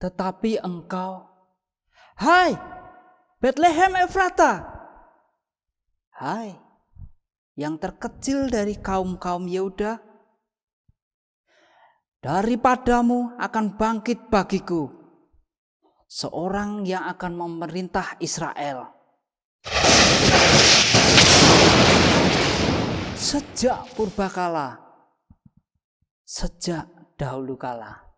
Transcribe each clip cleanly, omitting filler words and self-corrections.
Tetapi engkau, hai Bethlehem Efrata, hai yang terkecil dari kaum-kaum Yehuda, daripadamu akan bangkit bagiku seorang yang akan memerintah Israel. Sejak purbakala, sejak dahulu kala.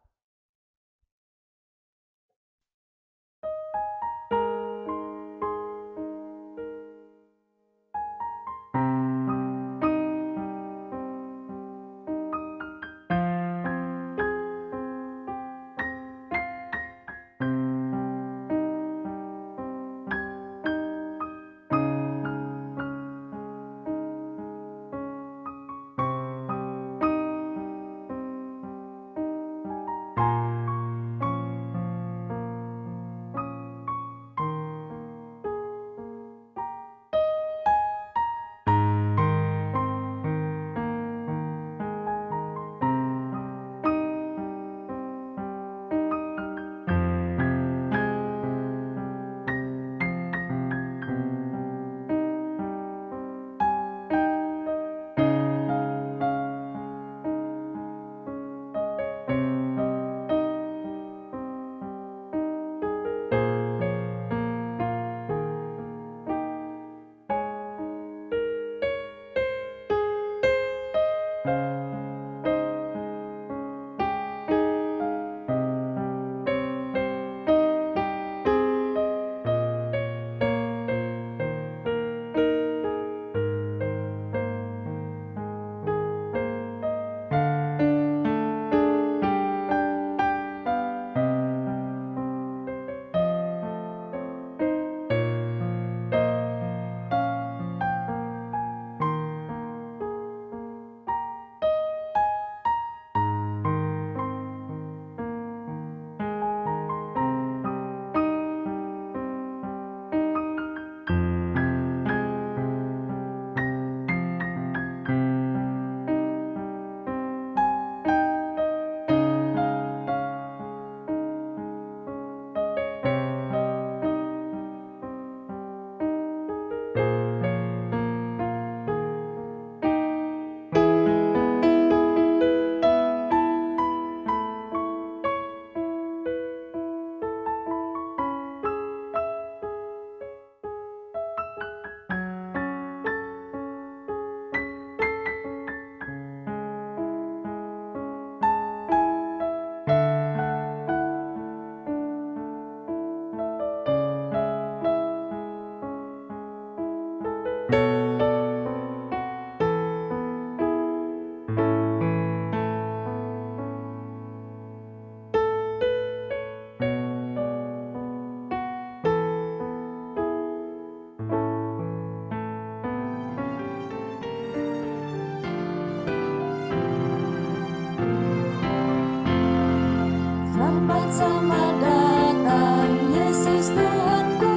Selamat datang Yesus Tuhanku,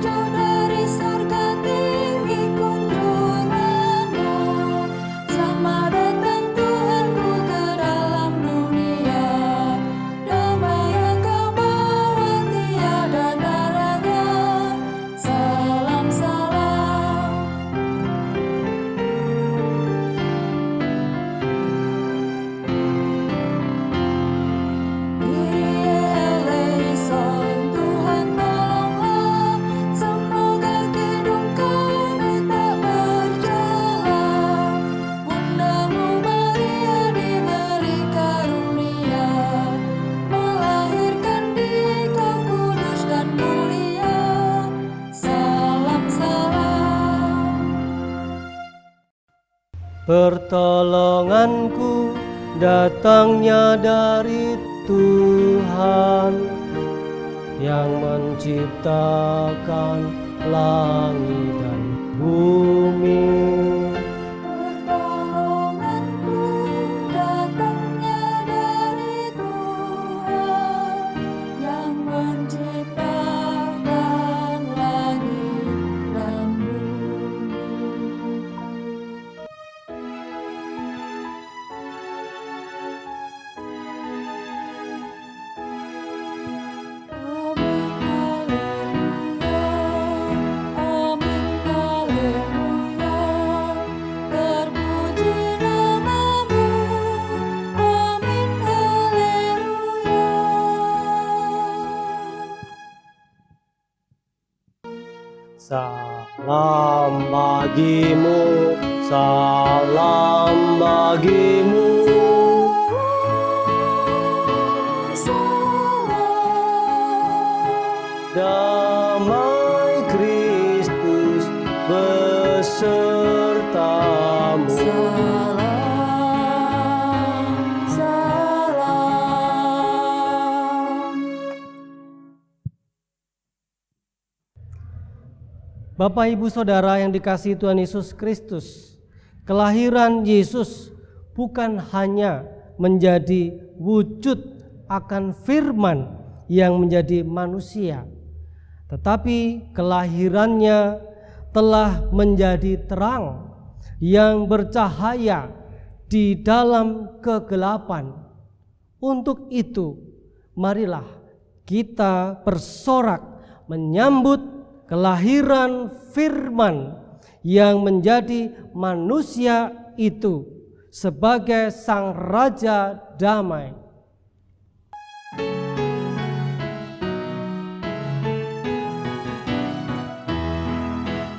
jauh dari surga tinggi kunjunganmu. Selamat datang Tuhanku ke dalam dunia, damai yang kau bawa tiada daranya. Salam salam. Pertolonganku datangnya dari Tuhan yang menciptakan langit dan bumi. Pertolonganku datangnya dari Tuhan yang menciptakan langit dan bumi. bagimu, salam bagimu. Damai Kristus besertamu. Bapak, Ibu, Saudara yang dikasihi Tuhan Yesus Kristus, kelahiran Yesus bukan hanya menjadi wujud akan firman yang menjadi manusia, tetapi kelahirannya telah menjadi terang yang bercahaya di dalam kegelapan. Untuk itu, marilah kita bersorak menyambut kelahiran firman yang menjadi manusia itu sebagai Sang Raja Damai.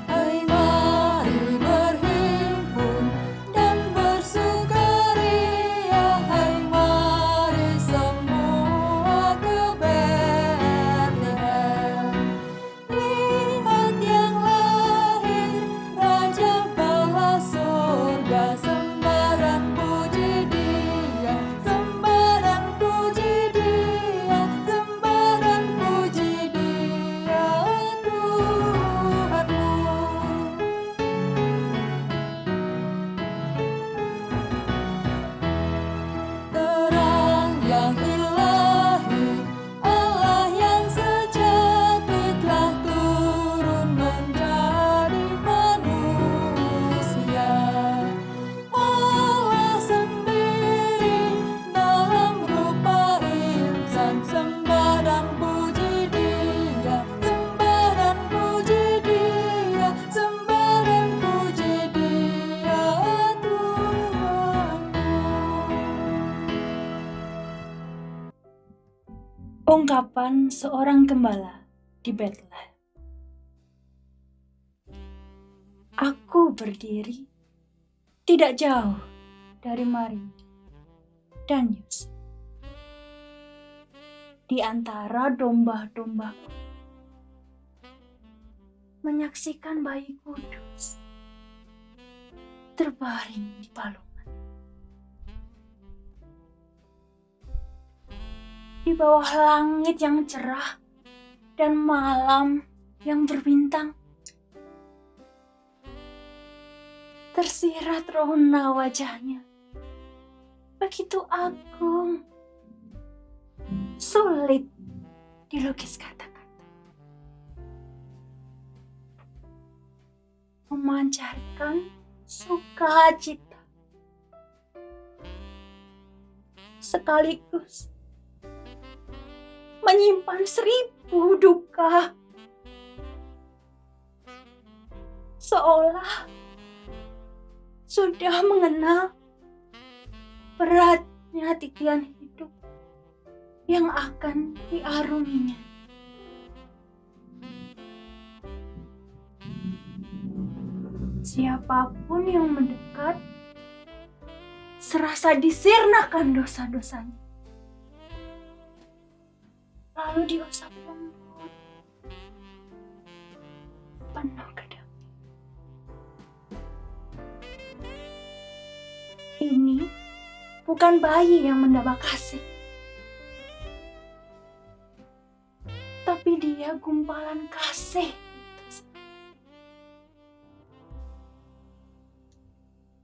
Hai, mari berhimpun dan bersukaria. Hai, mari semua ke Betlehem. Lihat yang lahir, Raja bala surga. Sembah dan puji Dia, sembah dan puji Dia, sembah dan puji Dia, Tuhanmu. Terang yang ilahi, Allah yang sejati telah turun menjadi manusia. Allah sendiri dalam rupa insan. Sembah dan puji Dia, sembah dan puji Dia, sembah dan puji Dia, Tuhanmu. Ungkapan seorang gembala di Betlehem. Aku berdiri tidak jauh dari Maria dan Yusuf. Di antara domba-dombaku, menyaksikan bayi kudus terbaring di palungan. Di bawah langit yang cerah dan malam yang berbintang, tersirat rona wajahnya, begitu agung, sulit dilukis kata-kata, memancarkan sukacita sekaligus menyimpan 1000 duka, seolah sudah mengenal beratnya titian hidup yang akan diaruminya. Siapapun yang mendekat serasa disirnakan dosa-dosanya, lalu diusap lembut, penuh kedamaian. Ini bukan bayi yang mendamba kasih, tapi dia gumpalan kasih.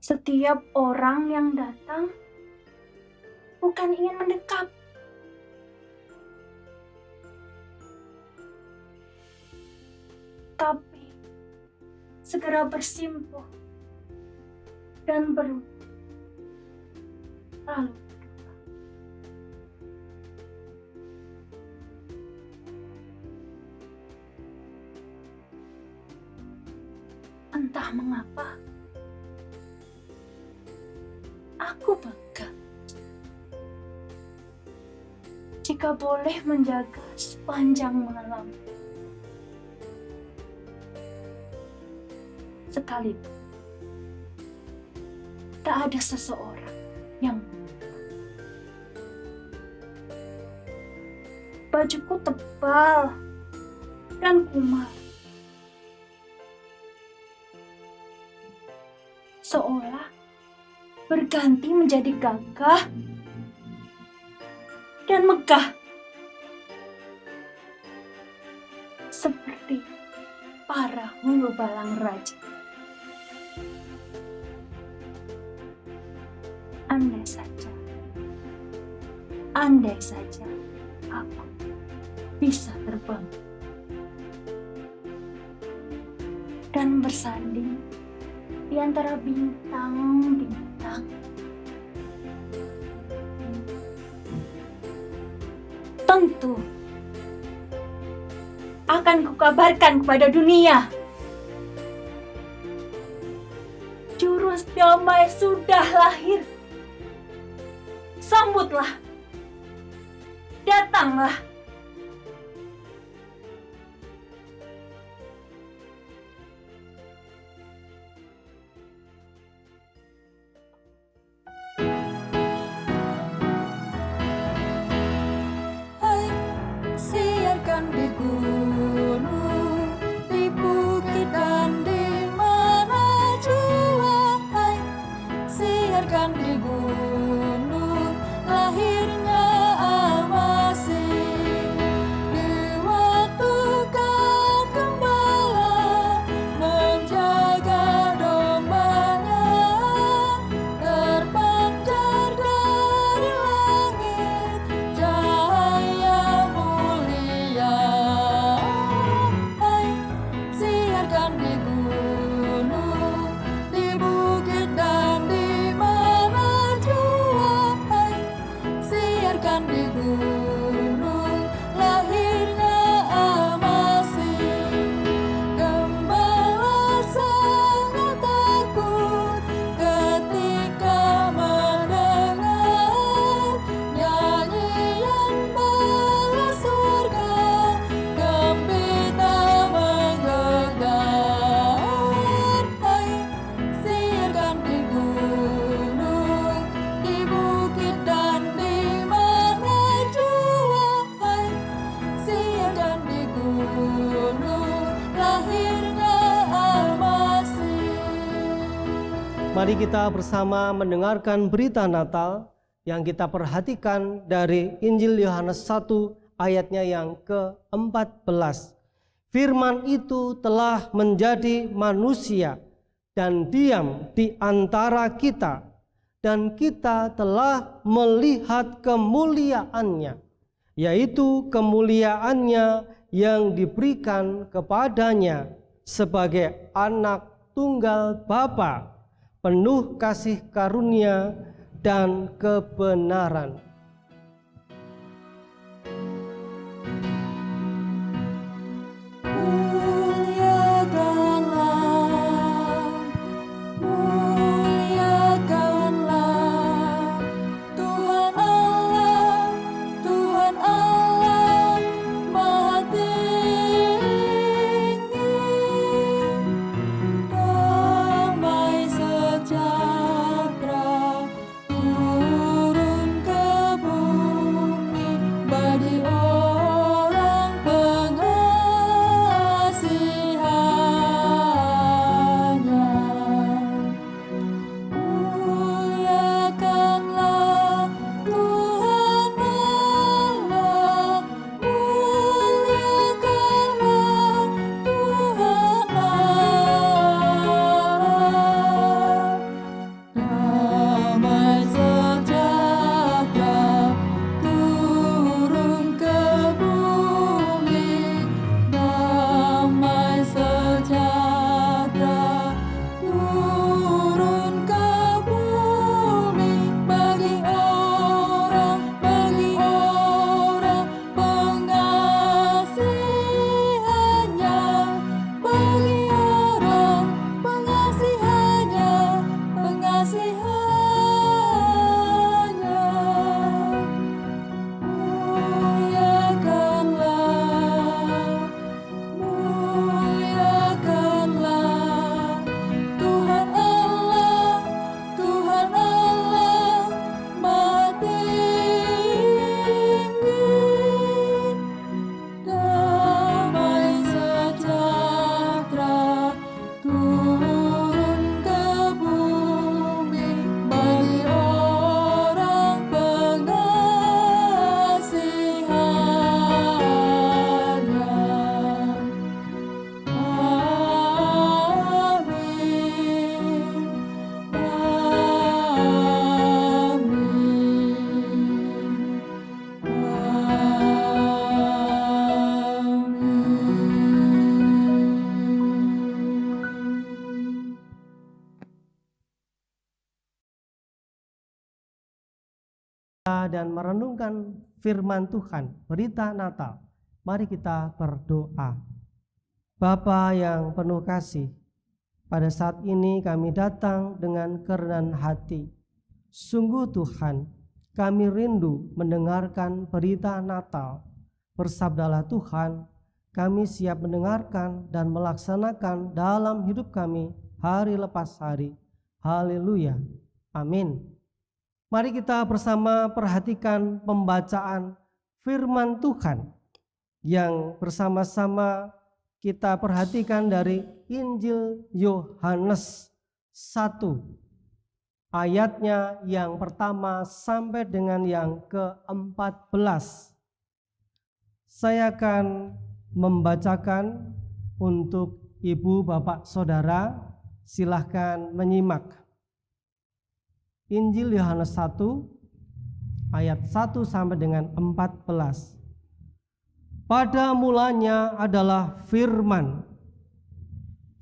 Setiap orang yang datang bukan ingin mendekat, tapi segera bersimpuh dan berubah. Lalu berdoa. Entah mengapa, aku bangga jika boleh menjaga sepanjang malam. sekalipun, tak ada seseorang yang bajuku tebal dan kumal, seolah berganti menjadi gagah dan megah, seperti para hulu balang raja. Andai saja aku bisa terbang dan bersanding di antara bintang-bintang. Tentu akan kukabarkan kepada dunia, jurus damai sudah lahir. Sambutlah, datanglah. Hai, siarkan di gunung, di bukit dan di mana jua. Hai, siarkan di gunung, lahirnya Al-Masih. Di waktu kau gembala menjaga dombanya, terpancar dari langit cahaya mulia. Hai, siarkan di gunung, di bukit dan di mana jua. Hai, siarkan di gunung, lahirnya Al-Masih. Gembala sangat takut ketika mendengar nyanyian bala surga, gembira menggelegar. Hai, siarkan di gunung, di bukit dan di mana jua. Hai, siarkan di gunung, lahirnya Al-Masih. Mari kita bersama mendengarkan berita Natal yang kita perhatikan dari Injil Yohanes 1 ayatnya yang ke-14. Firman itu telah menjadi manusia dan diam di antara kita, dan kita telah melihat kemuliaannya, yaitu kemuliaannya yang diberikan kepadanya sebagai anak tunggal Bapa, penuh kasih karunia dan kebenaran. Muliakanlah Tuhan Allah, Tuhan Allah Maha Tinggi. Damai sejahtera turun ke dan merenungkan firman Tuhan, berita Natal, mari kita berdoa. Bapa yang penuh kasih, pada saat ini kami datang dengan kerendahan hati. Sungguh Tuhan, kami rindu mendengarkan berita Natal. Bersabdalah Tuhan, kami siap mendengarkan dan melaksanakan dalam hidup kami hari lepas hari. Haleluya. Amin. Mari kita bersama perhatikan pembacaan firman Tuhan yang bersama-sama kita perhatikan dari Injil Yohanes 1. Ayatnya yang pertama sampai dengan yang ke-14. Saya akan membacakan untuk ibu, bapak, saudara. Silahkan menyimak. Injil Yohanes 1 ayat 1 sampai dengan 14. Pada mulanya adalah firman.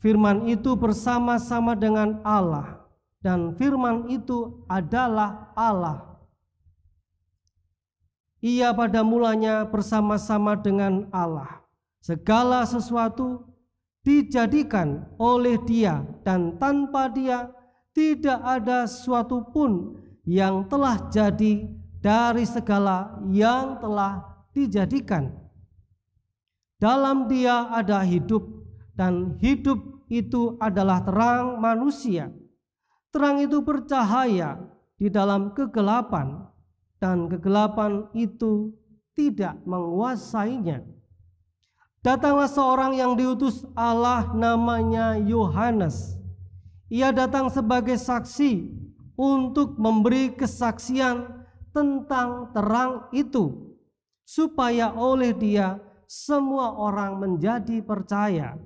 Firman itu bersama-sama dengan Allah, dan firman itu adalah Allah. Ia pada mulanya bersama-sama dengan Allah. Segala sesuatu dijadikan oleh Dia, dan tanpa Dia tidak ada sesuatu pun yang telah jadi dari segala yang telah dijadikan. Dalam Dia ada hidup, dan hidup itu adalah terang manusia. Terang itu bercahaya di dalam kegelapan, dan kegelapan itu tidak menguasainya. Datanglah seorang yang diutus Allah, namanya Yohanes. Ia datang sebagai saksi untuk memberi kesaksian tentang terang itu, supaya oleh Dia semua orang menjadi percaya.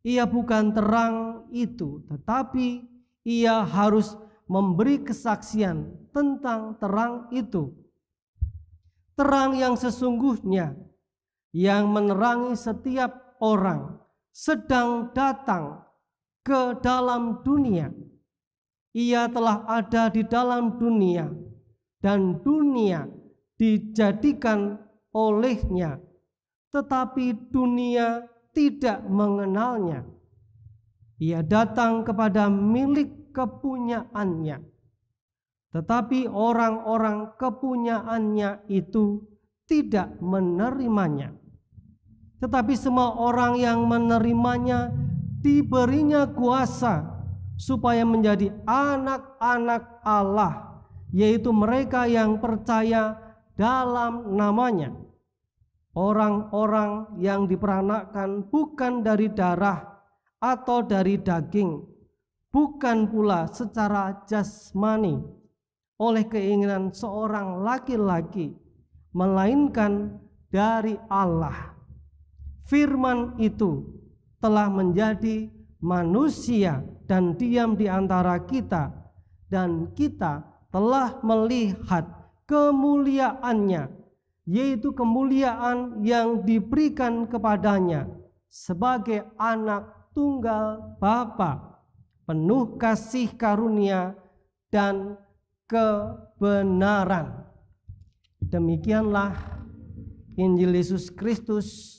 Ia bukan terang itu, tetapi ia harus memberi kesaksian tentang terang itu. Terang yang sesungguhnya, yang menerangi setiap orang, sedang datang ke dalam dunia. Ia telah ada di dalam dunia, dan dunia dijadikan olehnya, tetapi dunia tidak mengenalnya. Ia datang kepada milik kepunyaannya, tetapi orang-orang kepunyaannya itu tidak menerimanya. Tetapi semua orang yang menerimanya diberinya kuasa supaya menjadi anak-anak Allah, yaitu mereka yang percaya dalam namanya. Orang-orang yang diperanakkan bukan dari darah atau dari daging, bukan pula secara jasmani oleh keinginan seorang laki-laki, melainkan dari Allah. Firman itu telah menjadi manusia dan diam di antara kita, dan kita telah melihat kemuliaannya, yaitu kemuliaan yang diberikan kepadanya sebagai anak tunggal Bapa, penuh kasih karunia dan kebenaran. Demikianlah Injil Yesus Kristus.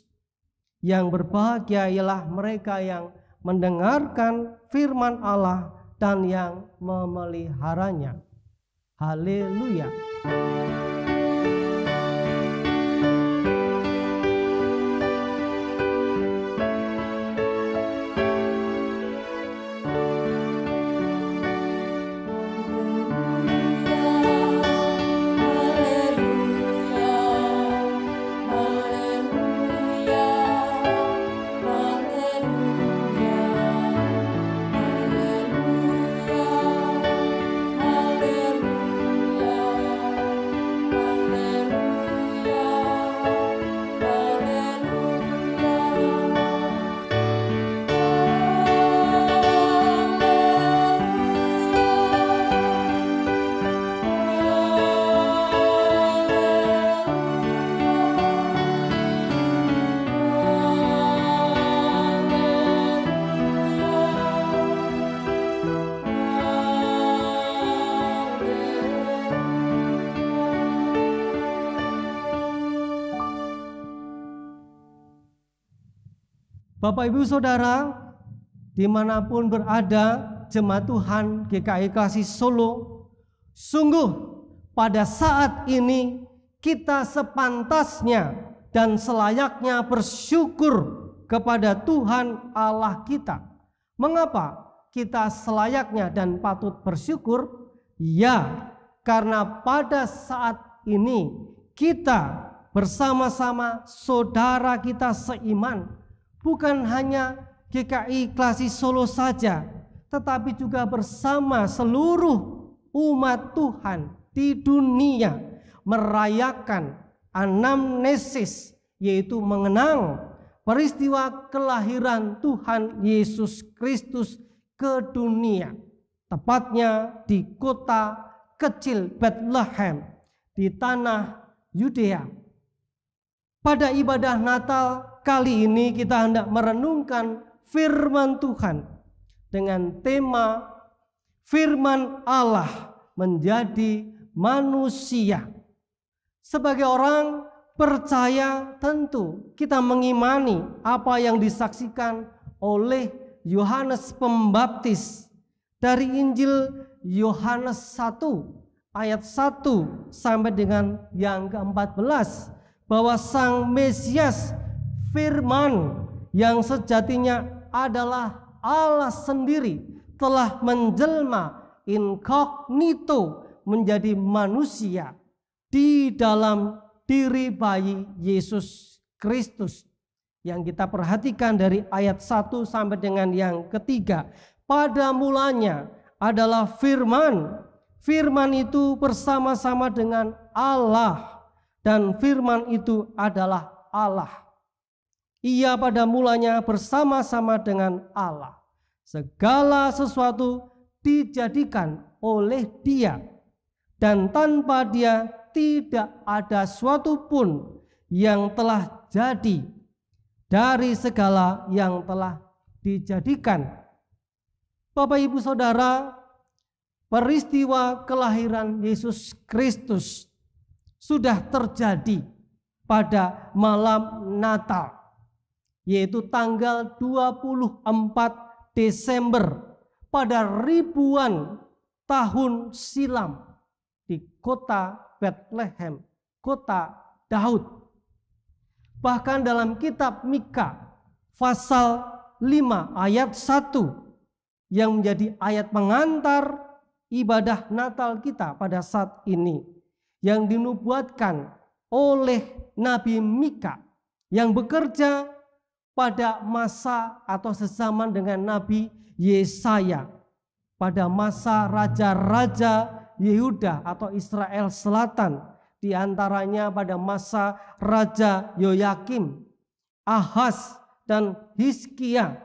Yang berbahagia ialah mereka yang mendengarkan firman Allah dan yang memeliharanya. Haleluya. Haleluya. Bapak Ibu Saudara, dimanapun berada jemaat Tuhan GKI Klasik Solo, sungguh pada saat ini kita sepantasnya dan selayaknya bersyukur kepada Tuhan Allah kita. Mengapa kita selayaknya dan patut bersyukur? Ya, karena pada saat ini kita bersama-sama saudara kita seiman, bukan hanya GKI Klasik Solo saja, tetapi juga bersama seluruh umat Tuhan di dunia merayakan anamnesis, yaitu mengenang peristiwa kelahiran Tuhan Yesus Kristus ke dunia, tepatnya di kota kecil Bethlehem di tanah Yudea. Pada ibadah Natal kali ini kita hendak merenungkan firman Tuhan dengan tema firman Allah menjadi manusia. Sebagai orang percaya, tentu kita mengimani apa yang disaksikan oleh Yohanes Pembaptis dari Injil Yohanes 1 ayat 1 sampai dengan yang ke-14, bahwa Sang Mesias firman yang sejatinya adalah Allah sendiri telah menjelma inkognito menjadi manusia di dalam diri bayi Yesus Kristus. Yang kita perhatikan dari ayat 1 sampai dengan yang ketiga. Pada mulanya adalah firman. Firman itu bersama-sama dengan Allah, dan firman itu adalah Allah. Ia pada mulanya bersama-sama dengan Allah. Segala sesuatu dijadikan oleh Dia, dan tanpa Dia tidak ada suatu pun yang telah jadi dari segala yang telah dijadikan. Bapak Ibu Saudara, peristiwa kelahiran Yesus Kristus sudah terjadi pada malam Natal, yaitu tanggal 24 Desember pada ribuan tahun silam di kota Bethlehem, kota Daud. Bahkan dalam kitab Mika pasal 5 ayat 1 yang menjadi ayat pengantar ibadah Natal kita pada saat ini, yang dinubuatkan oleh Nabi Mika yang bekerja pada masa atau sezaman dengan Nabi Yesaya, pada masa raja-raja Yehuda atau Israel Selatan, di antaranya pada masa Raja Yoyakim, Ahaz, dan Hizkia,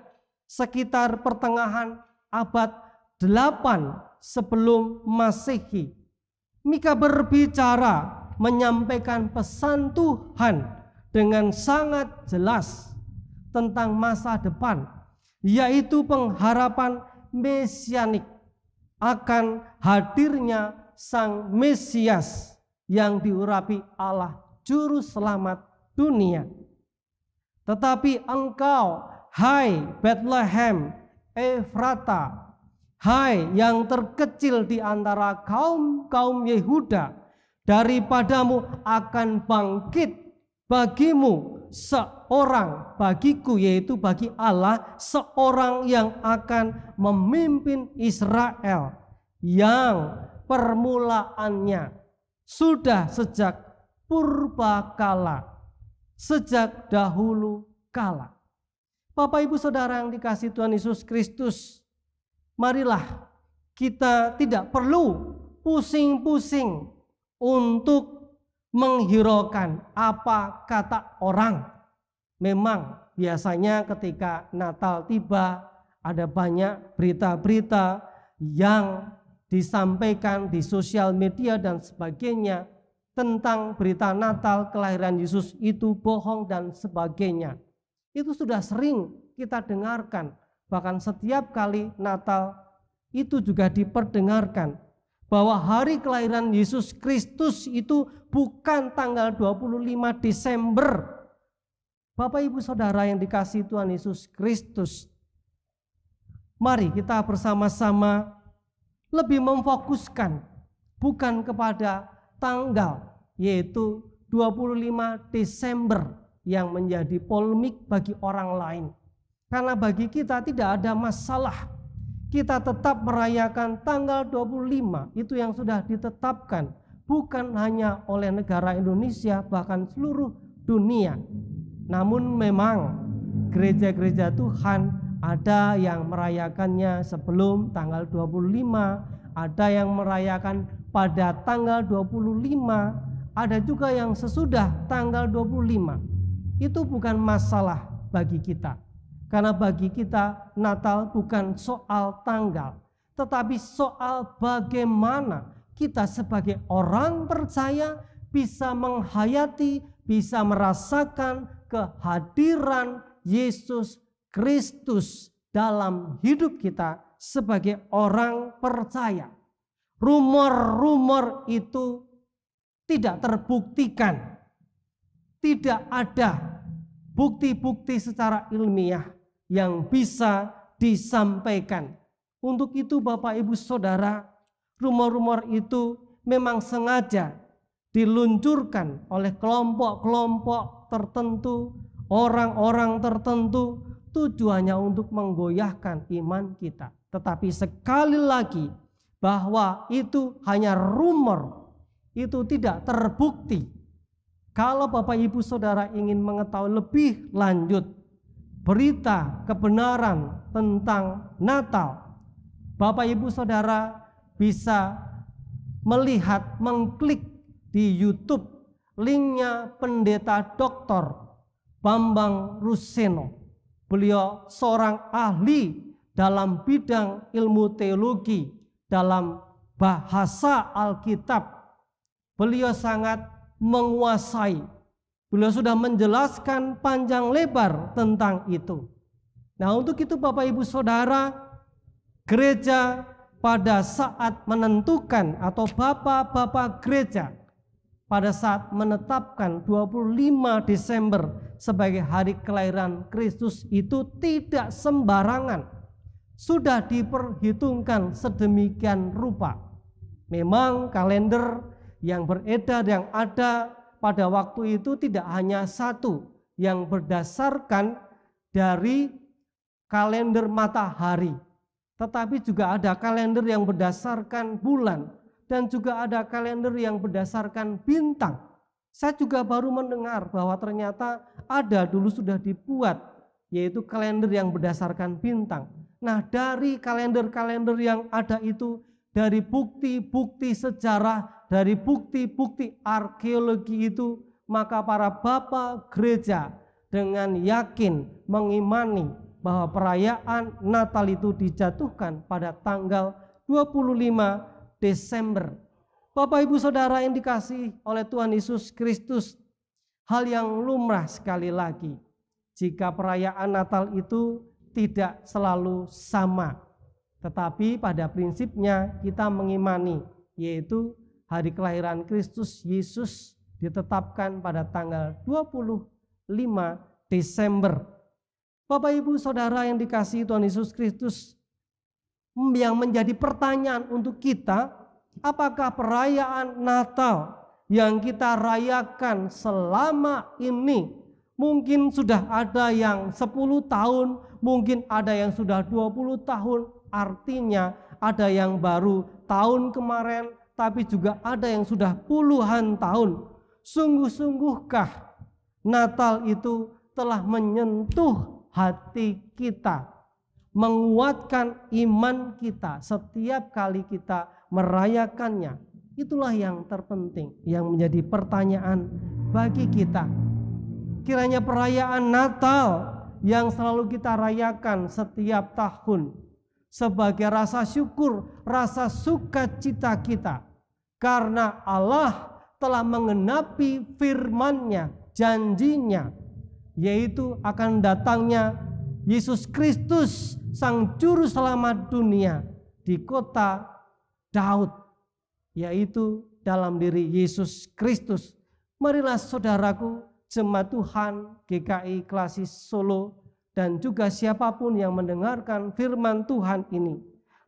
sekitar pertengahan abad 8 sebelum Masehi. Mika berbicara, menyampaikan pesan Tuhan dengan sangat jelas tentang masa depan, yaitu pengharapan mesianik akan hadirnya Sang Mesias yang diurapi Allah Juru Selamat dunia. Tetapi engkau, hai Bethlehem Efrata, hai yang terkecil di antara kaum-kaum Yehuda, daripadamu akan bangkit bagimu seorang, bagiku yaitu bagi Allah, seorang yang akan memimpin Israel, yang permulaannya sudah sejak purbakala, sejak dahulu kala. Bapak Ibu Saudara yang dikasihi Tuhan Yesus Kristus, marilah kita tidak perlu pusing-pusing untuk menghiraukan apa kata orang. Memang biasanya ketika Natal tiba ada banyak berita-berita yang disampaikan di sosial media dan sebagainya tentang berita Natal kelahiran Yesus itu bohong dan sebagainya. Itu sudah sering kita dengarkan. Bahkan setiap kali Natal itu juga diperdengarkan bahwa hari kelahiran Yesus Kristus itu bukan tanggal 25 Desember Bapak Ibu Saudara yang dikasihi Tuhan Yesus Kristus, mari kita bersama-sama lebih memfokuskan bukan kepada tanggal, yaitu 25 Desember yang menjadi polemik bagi orang lain. Karena bagi kita tidak ada masalah. Kita tetap merayakan tanggal 25, itu yang sudah ditetapkan bukan hanya oleh negara Indonesia, bahkan seluruh dunia. Namun memang gereja-gereja Tuhan ada yang merayakannya sebelum tanggal 25, ada yang merayakan pada tanggal 25, ada juga yang sesudah tanggal 25. Itu bukan masalah bagi kita. Karena bagi kita Natal bukan soal tanggal, tetapi soal bagaimana kita sebagai orang percaya bisa menghayati, bisa merasakan kehadiran Yesus Kristus dalam hidup kita sebagai orang percaya. Rumor-rumor itu tidak terbuktikan. Tidak ada bukti-bukti secara ilmiah yang bisa disampaikan. Untuk itu Bapak Ibu Saudara, rumor-rumor itu memang sengaja diluncurkan oleh kelompok-kelompok tertentu, orang-orang tertentu, tujuannya untuk menggoyahkan iman kita. Tetapi sekali lagi bahwa itu hanya rumor, itu tidak terbukti. Kalau Bapak Ibu Saudara ingin mengetahui lebih lanjut berita kebenaran tentang Natal, Bapak Ibu Saudara bisa melihat, mengklik di YouTube linknya Pendeta Dr. Bambang Ruseno. Beliau seorang ahli dalam bidang ilmu teologi, dalam bahasa Alkitab. Beliau sangat menguasai. Beliau sudah menjelaskan panjang lebar tentang itu. Nah, untuk itu Bapak Ibu Saudara, gereja pada saat menentukan atau bapak-bapak gereja pada saat menetapkan 25 Desember sebagai hari kelahiran Kristus itu tidak sembarangan. Sudah diperhitungkan sedemikian rupa. Memang kalender yang beredar, yang ada pada waktu itu tidak hanya satu yang berdasarkan dari kalender matahari, tetapi juga ada kalender yang berdasarkan bulan dan juga ada kalender yang berdasarkan bintang. Saya juga baru mendengar bahwa ternyata ada dulu sudah dibuat, yaitu kalender yang berdasarkan bintang. Nah, dari kalender-kalender yang ada itu, dari bukti-bukti sejarah, dari bukti-bukti arkeologi itu, maka para bapak gereja dengan yakin mengimani bahwa perayaan Natal itu dijatuhkan pada tanggal 25 Desember. Bapak Ibu Saudara yang dikasihi oleh Tuhan Yesus Kristus, hal yang lumrah sekali lagi jika perayaan Natal itu tidak selalu sama. Tetapi pada prinsipnya kita mengimani, yaitu hari kelahiran Kristus Yesus ditetapkan pada tanggal 25 Desember. Bapak Ibu Saudara yang dikasihi Tuhan Yesus Kristus, yang menjadi pertanyaan untuk kita, apakah perayaan Natal yang kita rayakan selama ini, mungkin sudah ada yang 10 tahun, mungkin ada yang sudah 20 tahun, artinya ada yang baru tahun kemarin, tapi juga ada yang sudah puluhan tahun. Sungguh-sungguhkah Natal itu telah menyentuh hati kita, menguatkan iman kita setiap kali kita merayakannya? Itulah yang terpenting, yang menjadi pertanyaan bagi kita. Kiranya perayaan Natal yang selalu kita rayakan setiap tahun sebagai rasa syukur, rasa sukacita kita, karena Allah telah menggenapi firman-Nya, janjinya, yaitu akan datangnya Yesus Kristus, Sang Juru Selamat dunia di kota Daud, yaitu dalam diri Yesus Kristus. Marilah saudaraku, Jemaat Tuhan GKI Klasis Solo, dan juga siapapun yang mendengarkan firman Tuhan ini,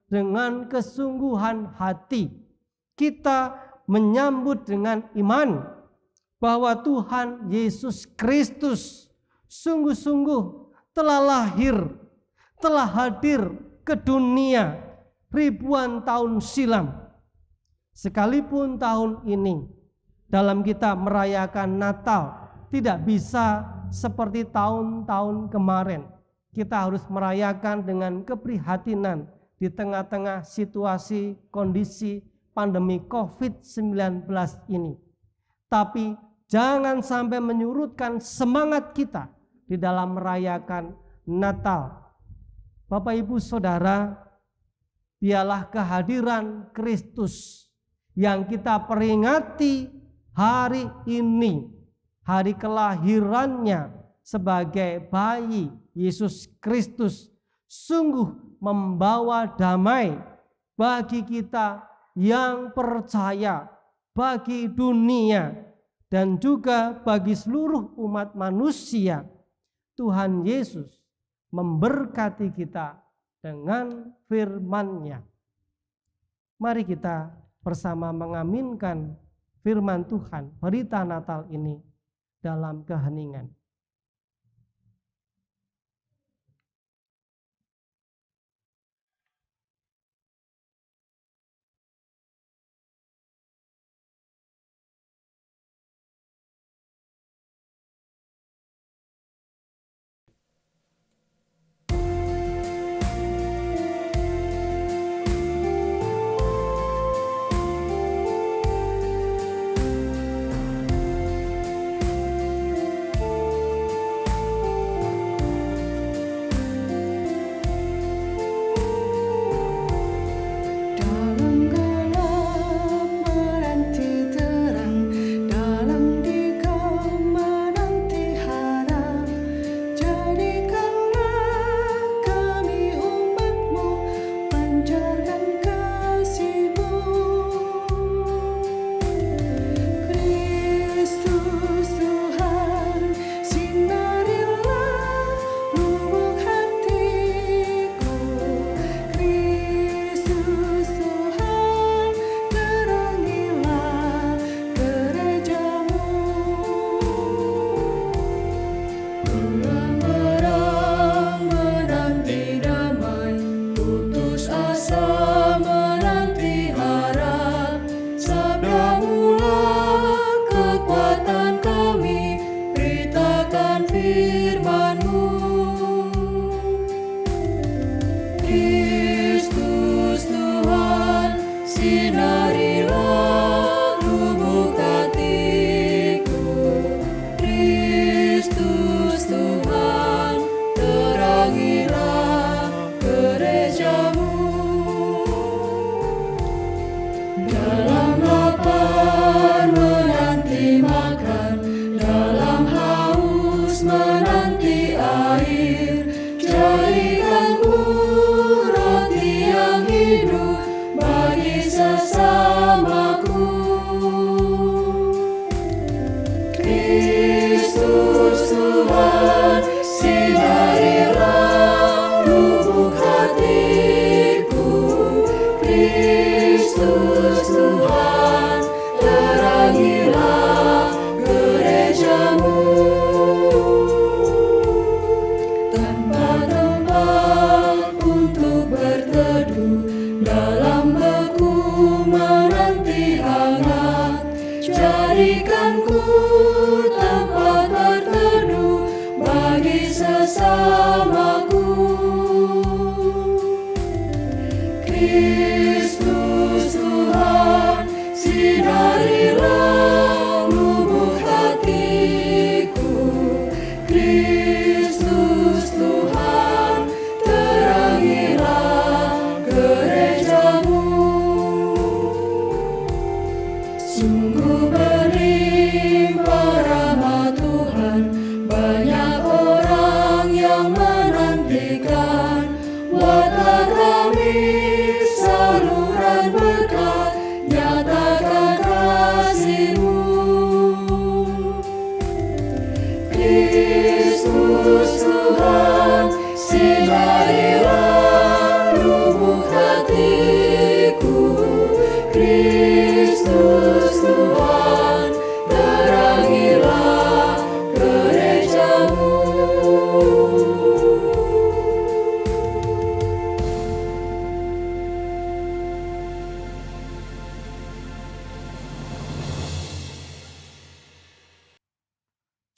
dengan kesungguhan hati kita menyambut dengan iman bahwa Tuhan Yesus Kristus sungguh-sungguh telah lahir, telah hadir ke dunia ribuan tahun silam. Sekalipun tahun ini dalam kita merayakan Natal tidak bisa seperti tahun-tahun kemarin. Kita harus merayakan dengan keprihatinan di tengah-tengah situasi kondisi pandemi COVID-19 ini. Tapi jangan sampai menyurutkan semangat kita di dalam merayakan Natal. Bapak Ibu Saudara, biarlah kehadiran Kristus yang kita peringati hari ini, hari kelahirannya sebagai bayi Yesus Kristus, sungguh membawa damai bagi kita yang percaya, bagi dunia, dan juga bagi seluruh umat manusia. Tuhan Yesus memberkati kita dengan firman-Nya. Mari kita bersama mengaminkan firman Tuhan, berita Natal ini dalam keheningan.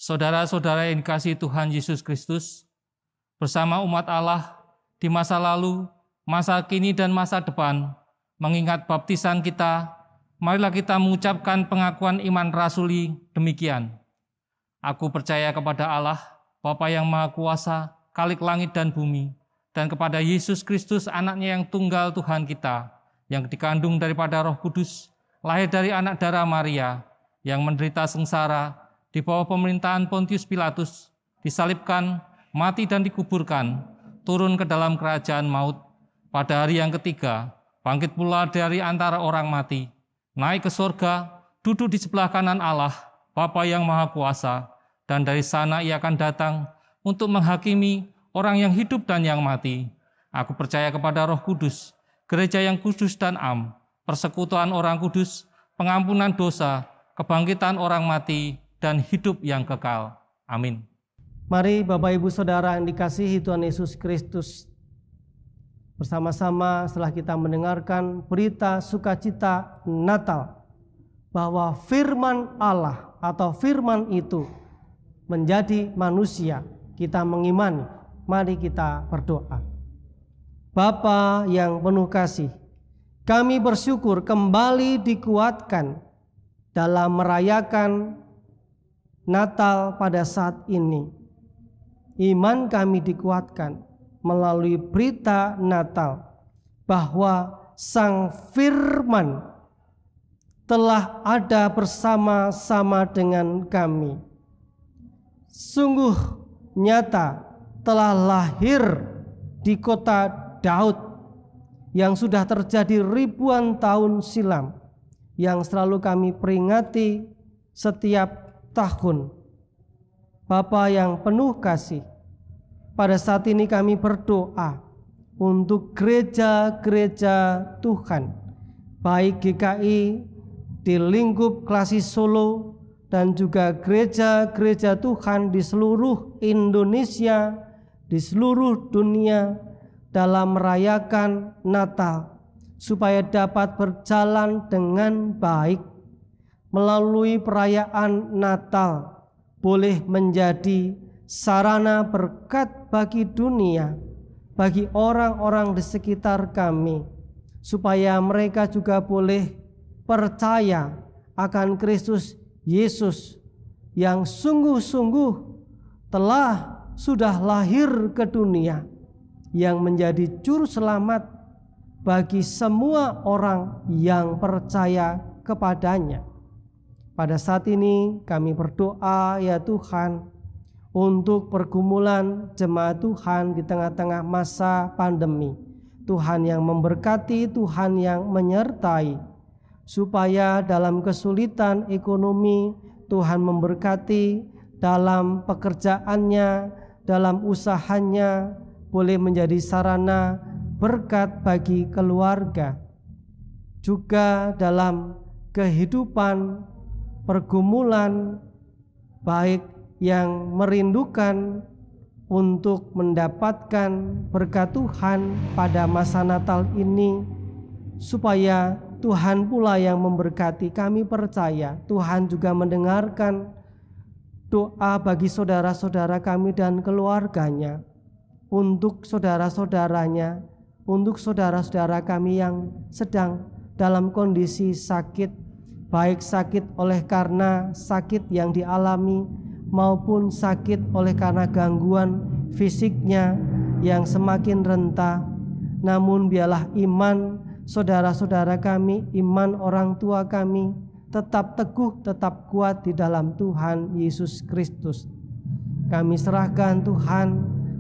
Saudara-saudara yang dikasihi Tuhan Yesus Kristus, bersama umat Allah di masa lalu, masa kini dan masa depan, mengingat baptisan kita, marilah kita mengucapkan pengakuan iman rasuli demikian. Aku percaya kepada Allah, Bapa yang Maha Kuasa, Khalik langit dan bumi, dan kepada Yesus Kristus, anaknya yang tunggal Tuhan kita, yang dikandung daripada Roh Kudus, lahir dari anak darah Maria, yang menderita sengsara, di bawah pemerintahan Pontius Pilatus, disalibkan, mati dan dikuburkan, turun ke dalam kerajaan maut, pada hari yang ketiga, bangkit pula dari antara orang mati, naik ke surga, duduk di sebelah kanan Allah, Bapa yang Maha Kuasa, dan dari sana ia akan datang untuk menghakimi orang yang hidup dan yang mati. Aku percaya kepada Roh Kudus, gereja yang kudus dan am, persekutuan orang kudus, pengampunan dosa, kebangkitan orang mati, dan hidup yang kekal. Amin. Mari Bapak Ibu Saudara yang dikasihi Tuhan Yesus Kristus, bersama-sama setelah kita mendengarkan berita sukacita Natal, bahwa firman Allah atau firman itu menjadi manusia, kita mengimani. Mari kita berdoa. Bapa yang penuh kasih, kami bersyukur kembali dikuatkan dalam merayakan Natal pada saat ini. Iman kami dikuatkan melalui berita Natal bahwa Sang Firman telah ada bersama-sama dengan kami. Sungguh nyata telah lahir di kota Daud yang sudah terjadi ribuan tahun silam, yang selalu kami peringati setiap tahun. Bapa yang penuh kasih, pada saat ini kami berdoa untuk gereja-gereja Tuhan, baik GKI di lingkup Klasis Solo dan juga gereja-gereja Tuhan di seluruh Indonesia, di seluruh dunia dalam merayakan Natal, supaya dapat berjalan dengan baik. Melalui perayaan Natal boleh menjadi sarana berkat bagi dunia, bagi orang-orang di sekitar kami, supaya mereka juga boleh percaya akan Kristus Yesus yang sungguh-sungguh sudah lahir ke dunia, yang menjadi juru selamat bagi semua orang yang percaya kepadanya. Pada saat ini kami berdoa ya Tuhan untuk pergumulan jemaat Tuhan di tengah-tengah masa pandemi. Tuhan yang memberkati, Tuhan yang menyertai, supaya dalam kesulitan ekonomi Tuhan memberkati, dalam pekerjaannya, dalam usahanya boleh menjadi sarana berkat bagi keluarga. Juga dalam kehidupan pergumulan, baik yang merindukan untuk mendapatkan berkat Tuhan pada masa Natal ini, supaya Tuhan pula yang memberkati. Kami percaya Tuhan juga mendengarkan doa bagi saudara-saudara kami dan keluarganya, untuk saudara-saudaranya, untuk saudara-saudara kami yang sedang dalam kondisi sakit, baik sakit oleh karena sakit yang dialami maupun sakit oleh karena gangguan fisiknya yang semakin renta. Namun biarlah iman saudara-saudara kami, iman orang tua kami tetap teguh, tetap kuat di dalam Tuhan Yesus Kristus. Kami serahkan Tuhan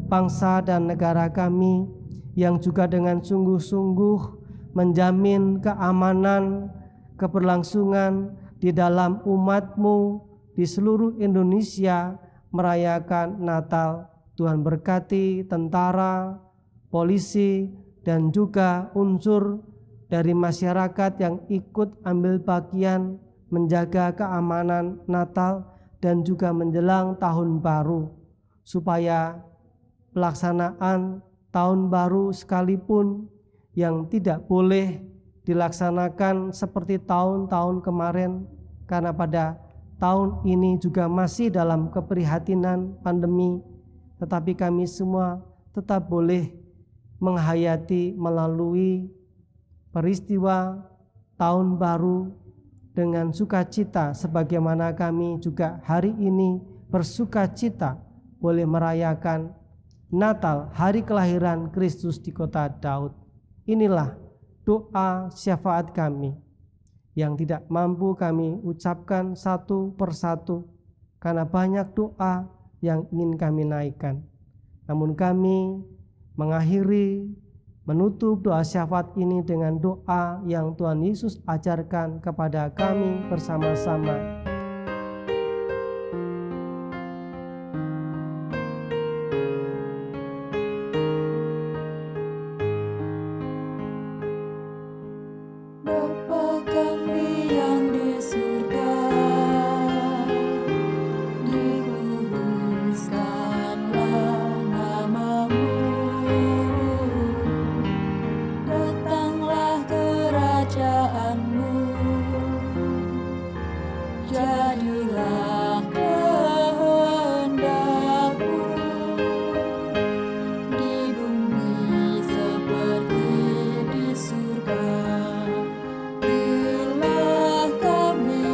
bangsa dan negara kami yang juga dengan sungguh-sungguh menjamin keamanan, keberlangsungan di dalam umat-Mu di seluruh Indonesia merayakan Natal. Tuhan berkati tentara, polisi, dan juga unsur dari masyarakat yang ikut ambil bagian menjaga keamanan Natal dan juga menjelang tahun baru, supaya pelaksanaan tahun baru sekalipun yang tidak boleh dilaksanakan seperti tahun-tahun kemarin, karena pada tahun ini juga masih dalam keprihatinan pandemi, tetapi kami semua tetap boleh menghayati melalui peristiwa tahun baru dengan sukacita, sebagaimana kami juga hari ini bersukacita boleh merayakan Natal, hari kelahiran Kristus di kota Daud. Inilah doa syafaat kami yang tidak mampu kami ucapkan satu persatu karena banyak doa yang ingin kami naikkan. Namun kami mengakhiri, menutup doa syafaat ini dengan doa yang Tuhan Yesus ajarkan kepada kami bersama-sama. Bapa kami yang di surga, dikuduskanlah namamu, datanglah kerajaanmu, jadilah kehendakmu di bumi seperti di surga. Berilah kami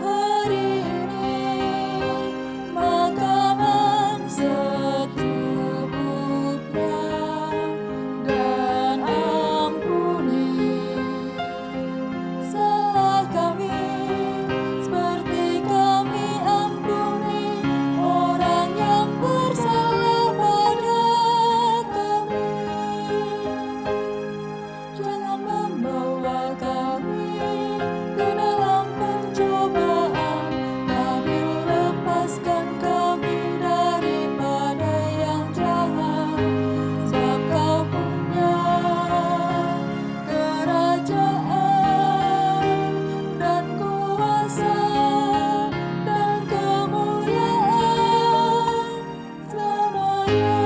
hari ini makanan secukupnya, dan ampuni salah kami seperti kami ampuni orang yang bersalah pada kami. Jangan membawa kami ke dalam pencobaan, tapi lepaskan kami daripada yang jahat. Sebab Kau punya kerajaan dan kuasa dan kemuliaan selamanya.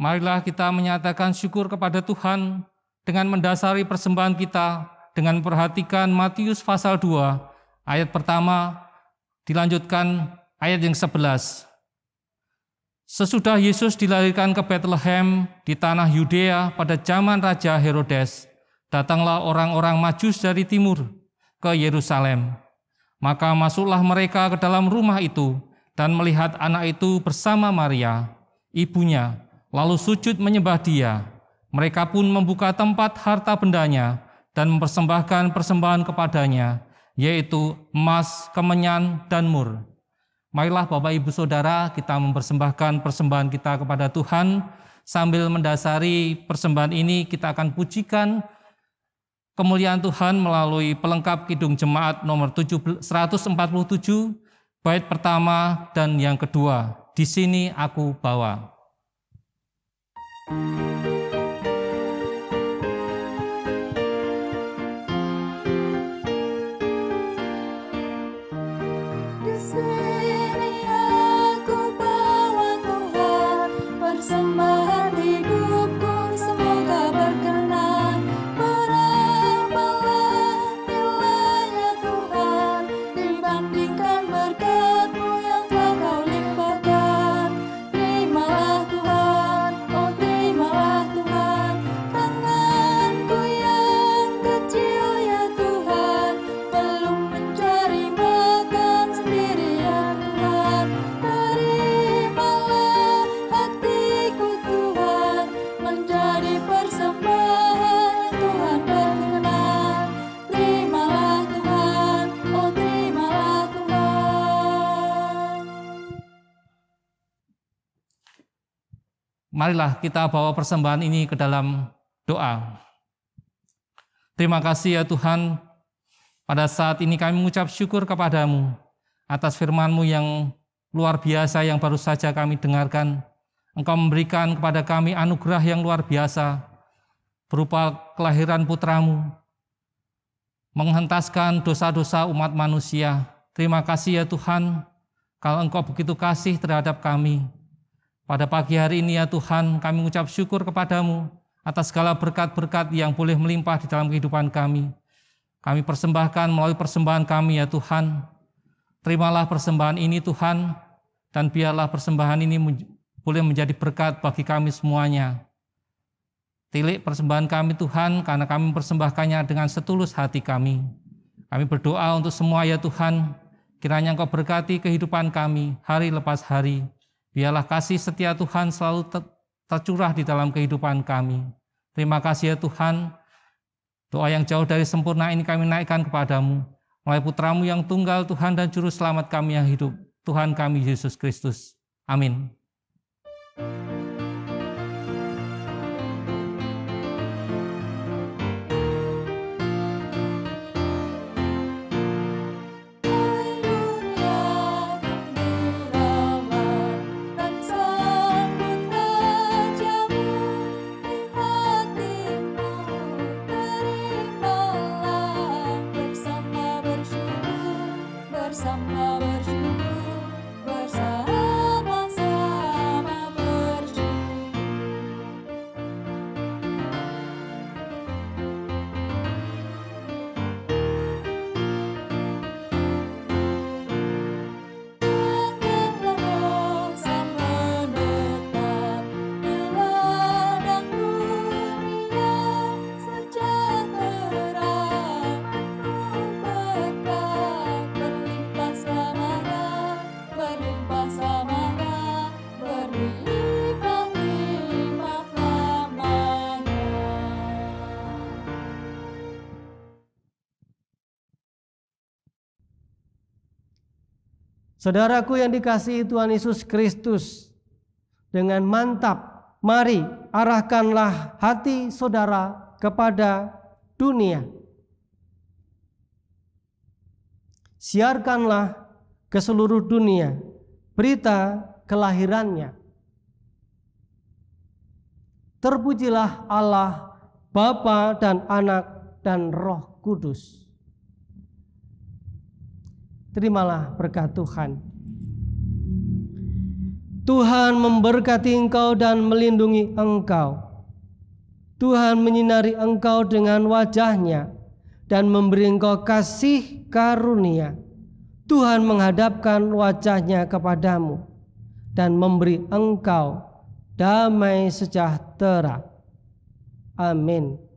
Marilah kita menyatakan syukur kepada Tuhan dengan mendasari persembahan kita dengan memperhatikan Matius pasal 2 ayat pertama dilanjutkan ayat yang 11. Sesudah Yesus dilahirkan ke Bethlehem di tanah Yudea pada zaman Raja Herodes, datanglah orang-orang Majus dari timur ke Yerusalem. Maka masuklah mereka ke dalam rumah itu dan melihat anak itu bersama Maria, ibunya, lalu sujud menyembah dia. Mereka pun membuka tempat harta bendanya dan mempersembahkan persembahan kepadanya, yaitu emas, kemenyan, dan mur. Marilah Bapak Ibu Saudara, kita mempersembahkan persembahan kita kepada Tuhan. Sambil mendasari persembahan ini, kita akan pujikan kemuliaan Tuhan melalui pelengkap Kidung Jemaat nomor 147, bait pertama dan yang kedua, Di Sini Aku Bawa. Di sini aku bawa Tuhan, persembahan hidupku semoga berkenan. Berapalah nilainya Tuhan dibandingkan berkat-Mu yang telah Kau limpahkan. Terimalah Tuhan, oh terimalah Tuhan, tanganku yang kecil ya Tuhan, belum mencari makan sendiri ya Tuhan. Terimalah hatiku Tuhan, menjadi persembahan Tuhan berkenan. Terimalah Tuhan, oh terimalah Tuhan. Marilah kita bawa persembahan ini ke dalam doa. Terima kasih ya Tuhan, pada saat ini kami mengucap syukur kepada-Mu atas firman-Mu yang luar biasa yang baru saja kami dengarkan. Engkau memberikan kepada kami anugerah yang luar biasa berupa kelahiran putra-Mu, menghentaskan dosa-dosa umat manusia. Terima kasih ya Tuhan, kalau Engkau begitu kasih terhadap kami. Pada pagi hari ini ya Tuhan, kami mengucap syukur kepadamu atas segala berkat-berkat yang boleh melimpah di dalam kehidupan kami. Kami persembahkan melalui persembahan kami ya Tuhan. Terimalah persembahan ini Tuhan, dan biarlah persembahan ini boleh menjadi berkat bagi kami semuanya. Tilik persembahan kami Tuhan, karena kami mempersembahkannya dengan setulus hati kami. Kami berdoa untuk semua ya Tuhan, kiranya Engkau berkati kehidupan kami hari lepas hari. Biarlah kasih setia Tuhan selalu tercurah di dalam kehidupan kami. Terima kasih ya Tuhan. Doa yang jauh dari sempurna ini kami naikkan kepadamu. Melalui Putramu yang tunggal Tuhan dan Juru Selamat kami yang hidup, Tuhan kami Yesus Kristus. Amin. Saudaraku yang dikasihi Tuhan Yesus Kristus, dengan mantap, mari arahkanlah hati saudara kepada dunia. Siarkanlah ke seluruh dunia berita kelahirannya. Terpujilah Allah, Bapa dan Anak dan Roh Kudus. Terimalah berkat Tuhan. Tuhan memberkati engkau dan melindungi engkau. Tuhan menyinari engkau dengan wajah-Nya dan memberi engkau kasih karunia. Tuhan menghadapkan wajah-Nya kepadamu dan memberi engkau damai sejahtera. Amin.